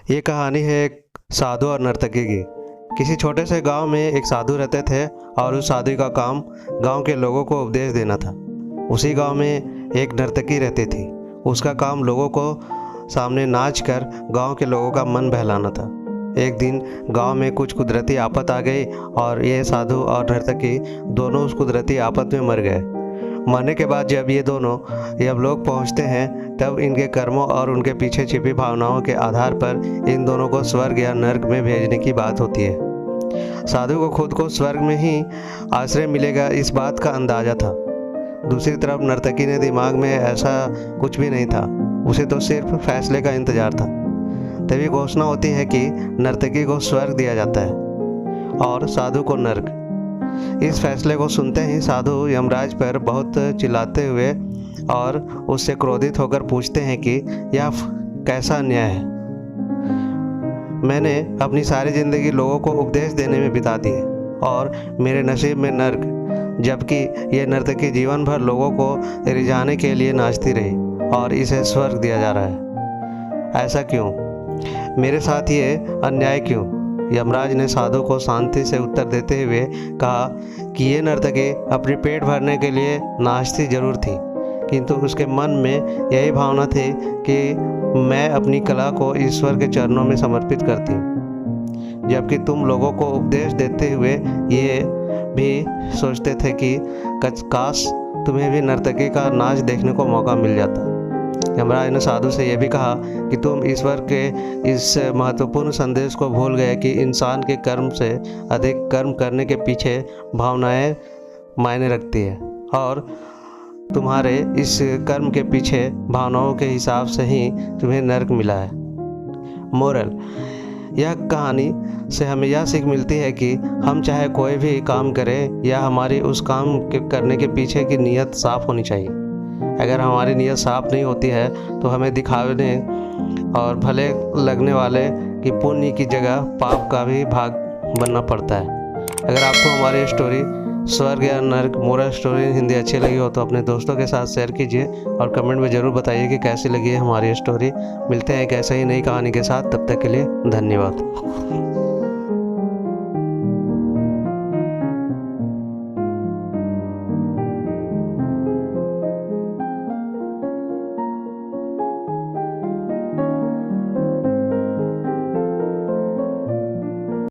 ये कहानी है एक साधु और नर्तकी की। किसी छोटे से गांव में एक साधु रहते थे और उस साधु का काम गांव के लोगों को उपदेश देना था। उसी गांव में एक नर्तकी रहती थी। उसका काम लोगों को सामने नाच कर गांव के लोगों का मन बहलाना था। एक दिन गांव में कुछ कुदरती आफत आ गई और ये साधु और नर्तकी दोनों उस कुदरती आफत में मर गए। मरने के बाद जब लोग पहुंचते हैं तब इनके कर्मों और उनके पीछे छिपी भावनाओं के आधार पर इन दोनों को स्वर्ग या नर्क में भेजने की बात होती है। साधु को खुद को स्वर्ग में ही आश्रय मिलेगा इस बात का अंदाजा था। दूसरी तरफ नर्तकी ने दिमाग में ऐसा कुछ भी नहीं था, उसे तो सिर्फ फैसले का इंतजार था। तभी घोषणा होती है कि नर्तकी को स्वर्ग दिया जाता है और साधु को नर्क। इस फैसले को सुनते ही साधु यमराज पर बहुत चिल्लाते हुए और उससे क्रोधित होकर पूछते हैं कि यह कैसा अन्याय है। मैंने अपनी सारी जिंदगी लोगों को उपदेश देने में बिता दी और मेरे नसीब में नर्क, जबकि ये नर्तकी जीवन भर लोगों को रिझाने के लिए नाचती रही और इसे स्वर्ग दिया जा रहा है। ऐसा क्यों? मेरे साथ ये अन्याय क्यों? यमराज ने साधु को शांति से उत्तर देते हुए कहा कि ये नर्तकी अपनी पेट भरने के लिए नाचती जरूर थी, किंतु उसके मन में यही भावना थी कि मैं अपनी कला को ईश्वर के चरणों में समर्पित करती हूँ। जबकि तुम लोगों को उपदेश देते हुए ये भी सोचते थे कि काश तुम्हें भी नर्तकी का नाच देखने को मौका मिल जाता। यमराज ने साधु से यह भी कहा कि तुम ईश्वर के इस महत्वपूर्ण संदेश को भूल गए कि इंसान के कर्म से अधिक कर्म करने के पीछे भावनाएं मायने रखती है और तुम्हारे इस कर्म के पीछे भावनाओं के हिसाब से ही तुम्हें नर्क मिला है। मोरल: यह कहानी से हमें यह सीख मिलती है कि हम चाहे कोई भी काम करें या हमारी उस काम के करने के पीछे की नीयत साफ होनी चाहिए। अगर हमारी नीयत साफ नहीं होती है तो हमें दिखाने और भले लगने वाले कि पुण्य की जगह पाप का भी भाग बनना पड़ता है। अगर आपको हमारी स्टोरी स्वर्ग या नर्क मोरल स्टोरी हिंदी अच्छी लगी हो तो अपने दोस्तों के साथ शेयर कीजिए और कमेंट में ज़रूर बताइए कि कैसी लगी है हमारी स्टोरी। मिलते हैं एक ऐसे ही नई कहानी के साथ, तब तक के लिए धन्यवाद।